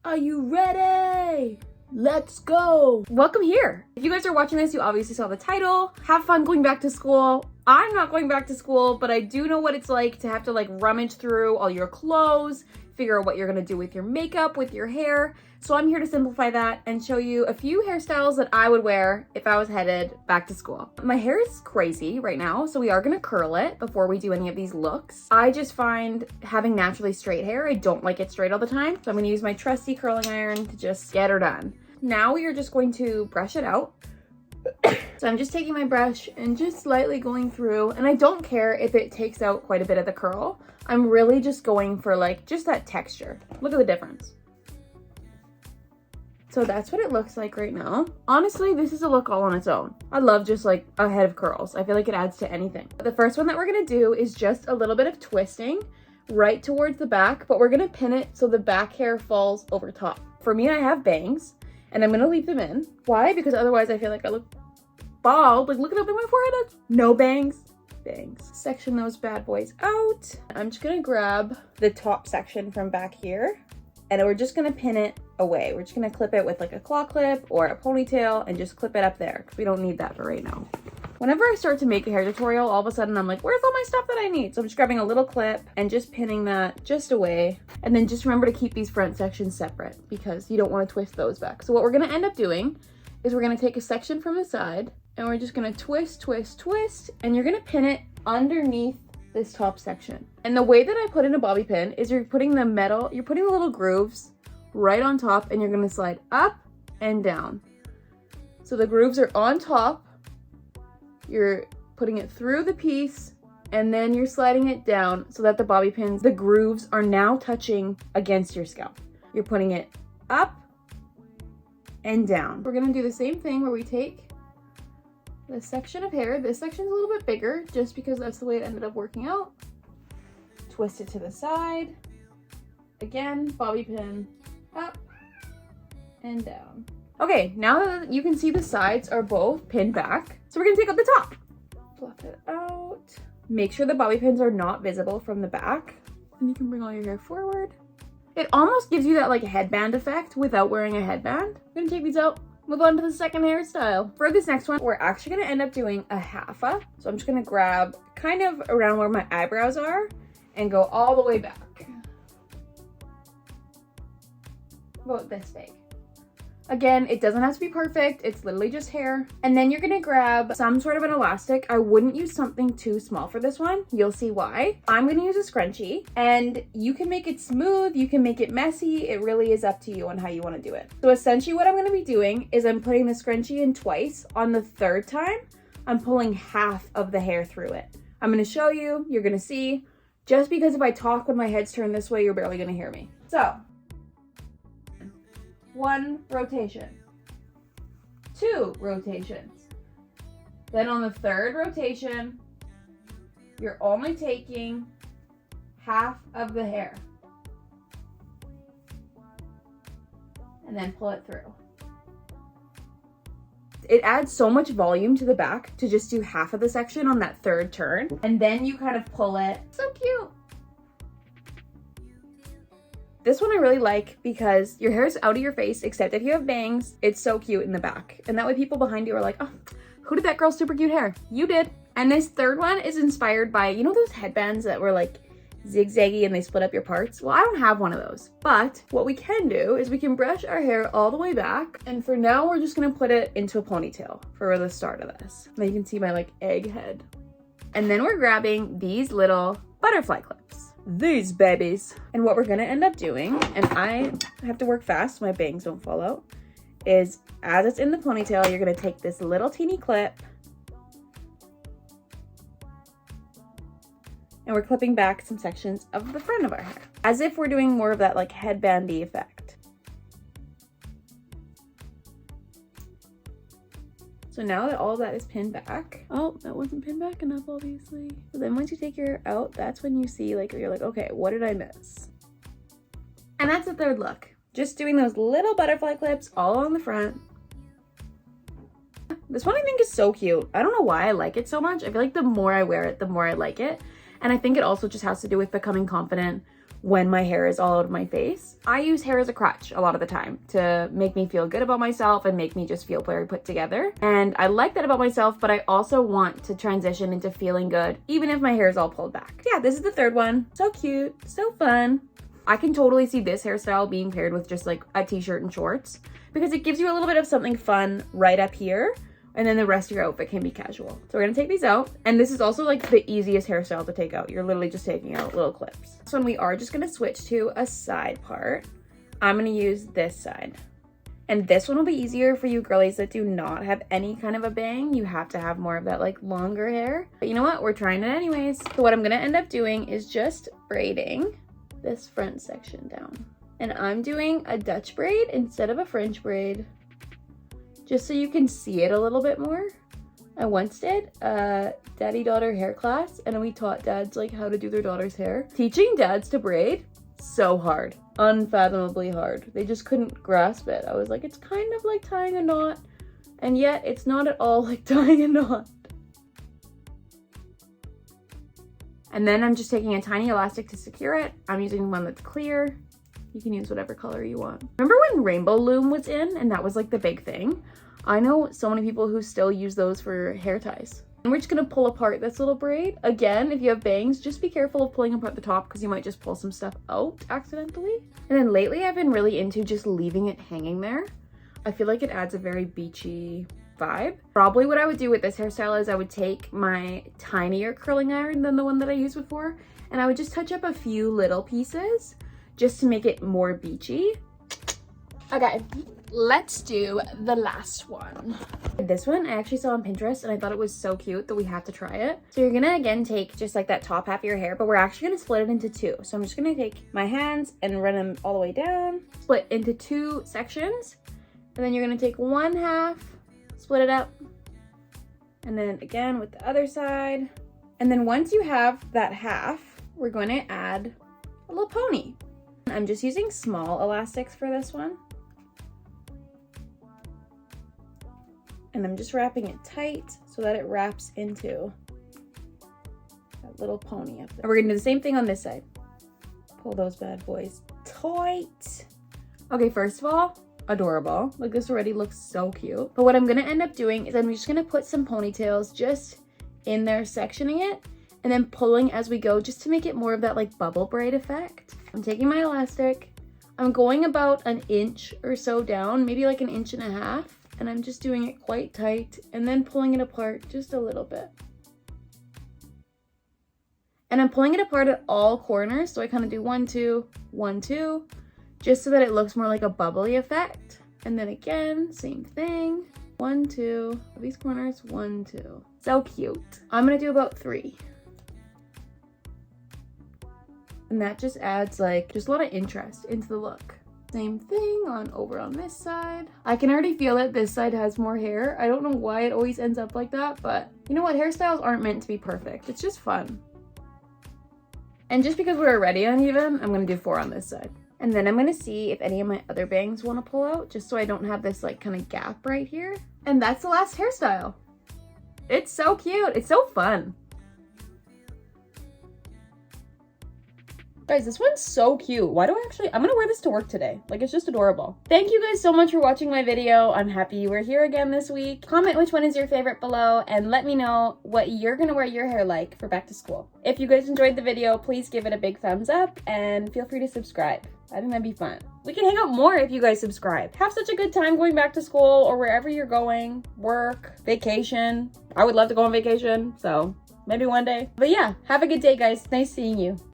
Are you ready? Let's go. Welcome here. If you guys are watching this, you obviously saw the title. Have fun going back to school. I'm not going back to school, but I do know what it's like to have to like rummage through all your clothes, figure out what you're gonna do with your makeup, with your hair. So I'm here to simplify that and show you a few hairstyles that I would wear if I was headed back to school. My hair is crazy right now, so we are gonna curl it before we do any of these looks. I just find having naturally straight hair, I don't like it straight all the time. So I'm gonna use my trusty curling iron to just get her done. Now we are just going to brush it out. So I'm just taking my brush and just slightly going through, and I don't care if it takes out quite a bit of the curl. I'm really just going for like just that texture. Look at the difference. So that's what it looks like right now. Honestly, this is a look all on its own. I love just like a head of curls. I feel like it adds to anything. The first one that we're gonna do is just a little bit of twisting right towards the back, but we're gonna pin it so the back hair falls over top. For me, I have bangs and I'm gonna leave them in. Why? Because otherwise I feel like I look bald. Like, look at my forehead. No bangs. Bangs. Section those bad boys out. I'm just gonna grab the top section from back here and we're just gonna pin it away. We're just gonna clip it with like a claw clip or a ponytail and just clip it up there because we don't need that for right now. Whenever I start to make a hair tutorial, all of a sudden I'm like, where's all my stuff that I need? So I'm just grabbing a little clip and just pinning that just away. And then just remember to keep these front sections separate because you don't want to twist those back. So what we're gonna end up doing is we're gonna take a section from the side and we're just gonna twist, twist, twist, and you're gonna pin it underneath this top section. And the way that I put in a bobby pin is you're putting the metal, you're putting the little grooves right on top and you're gonna slide up and down. So the grooves are on top, you're putting it through the piece, and then you're sliding it down so that the bobby pins, the grooves are now touching against your scalp. You're putting it up and down. We're gonna do the same thing where we take this section of hair. This section's a little bit bigger just because that's the way it ended up working out. Twist it to the side. Again, bobby pin up and down. Okay, now that you can see the sides are both pinned back, so we're gonna take out the top. Fluff it out. Make sure the bobby pins are not visible from the back. And you can bring all your hair forward. It almost gives you that like headband effect without wearing a headband. I'm gonna take these out. Move on to the second hairstyle. For this next one, we're actually gonna end up doing a halfa. So I'm just gonna grab kind of around where my eyebrows are and go all the way back. About this big. Again, it doesn't have to be perfect. It's literally just hair. And then you're gonna grab some sort of an elastic. I wouldn't use something too small for this one. You'll see why. I'm gonna use a scrunchie and you can make it smooth, you can make it messy. It really is up to you on how you wanna do it. So essentially what I'm gonna be doing is I'm putting the scrunchie in twice. On the third time, I'm pulling half of the hair through it. I'm gonna show you, you're gonna see. Just because if I talk when my head's turned this way, you're barely gonna hear me. So, 1 rotation, 2 rotations. Then on the third rotation, you're only taking half of the hair. And then pull it through. It adds so much volume to the back to just do half of the section on that third turn. And then you kind of pull it. So cute. This one I really like because your hair is out of your face, except if you have bangs. It's so cute in the back. And that way people behind you are like, oh, who did that girl's super cute hair? You did. And this third one is inspired by, you know those headbands that were like zigzaggy and they split up your parts? Well, I don't have one of those. But what we can do is we can brush our hair all the way back. And for now, we're just gonna put it into a ponytail for the start of this. Now you can see my like egg head. And then we're grabbing these little butterfly clips. These babies. And what we're gonna end up doing, and I have to work fast so my bangs don't fall out, is as it's in the ponytail, you're gonna take this little teeny clip and we're clipping back some sections of the front of our hair as if we're doing more of that like headbandy effect. So now that all of that is pinned back, oh, that wasn't pinned back enough, obviously. So then once you take your hair out, that's when you see like, you're like, okay, what did I miss? And that's the third look. Just doing those little butterfly clips all on the front. This one I think is so cute. I don't know why I like it so much. I feel like the more I wear it, the more I like it. And I think it also just has to do with becoming confident when my hair is all out of my face. I use hair as a crutch a lot of the time to make me feel good about myself and make me just feel very put together. And I like that about myself, but I also want to transition into feeling good, even if my hair is all pulled back. Yeah, this is the third one. So cute, so fun. I can totally see this hairstyle being paired with just like a t-shirt and shorts because it gives you a little bit of something fun right up here. And then the rest of your outfit can be casual. So we're gonna take these out. And this is also like the easiest hairstyle to take out. You're literally just taking out little clips. This one we are just gonna switch to a side part. I'm gonna use this side. And this one will be easier for you girlies that do not have any kind of a bang. You have to have more of that like longer hair. But you know what? We're trying it anyways. So what I'm gonna end up doing is just braiding this front section down. And I'm doing a Dutch braid instead of a French braid, just so you can see it a little bit more. I once did a daddy-daughter hair class and we taught dads like how to do their daughter's hair. Teaching dads to braid, so hard, unfathomably hard. They just couldn't grasp it. I was like, it's kind of like tying a knot, and yet it's not at all like tying a knot. And then I'm just taking a tiny elastic to secure it. I'm using one that's clear. You can use whatever color you want. Remember when rainbow loom was in and that was like the big thing? I know so many people who still use those for hair ties. And we're just gonna pull apart this little braid. Again, if you have bangs, just be careful of pulling apart the top because you might just pull some stuff out accidentally. And then lately I've been really into just leaving it hanging there. I feel like it adds a very beachy vibe. Probably what I would do with this hairstyle is I would take my tinier curling iron than the one that I used before, and I would just touch up a few little pieces just to make it more beachy. Okay, let's do the last one. This one I actually saw on Pinterest and I thought it was so cute that we have to try it. So you're gonna again take just like that top half of your hair, but we're actually gonna split it into two. So I'm just gonna take my hands and run them all the way down, split into two sections, and then you're gonna take one half, split it up, and then again with the other side. And then once you have that half, we're going to add a little pony. I'm just using small elastics for this one. And I'm just wrapping it tight so that it wraps into that little pony up there. And we're gonna do the same thing on this side. Pull those bad boys tight. Okay, first of all, adorable. Like this already looks so cute. But what I'm gonna end up doing is I'm just gonna put some ponytails just in there, sectioning it, and then pulling as we go just to make it more of that like bubble braid effect. I'm taking my elastic, I'm going about an inch or so down, maybe like an inch and a half, and I'm just doing it quite tight and then pulling it apart just a little bit. And I'm pulling it apart at all corners, so I kind of do 1, 2, 1, 2, just so that it looks more like a bubbly effect. And then again, same thing, 1, 2, these corners, 1, 2. So cute. I'm gonna do about 3. And that just adds like, just a lot of interest into the look. Same thing over on this side. I can already feel it, this side has more hair. I don't know why it always ends up like that, but you know what, hairstyles aren't meant to be perfect. It's just fun. And just because we're already uneven, I'm gonna do 4 on this side. And then I'm gonna see if any of my other bangs wanna pull out, just so I don't have this like kind of gap right here. And that's the last hairstyle. It's so cute, it's so fun. Guys, this one's so cute. Why do I'm gonna wear this to work today. Like, it's just adorable. Thank you guys so much for watching my video. I'm happy you were here again this week. Comment which one is your favorite below and let me know what you're gonna wear your hair like for back to school. If you guys enjoyed the video, please give it a big thumbs up and feel free to subscribe. I think that'd be fun. We can hang out more if you guys subscribe. Have such a good time going back to school or wherever you're going, work, vacation. I would love to go on vacation, so maybe one day. But yeah, have a good day, guys. Nice seeing you.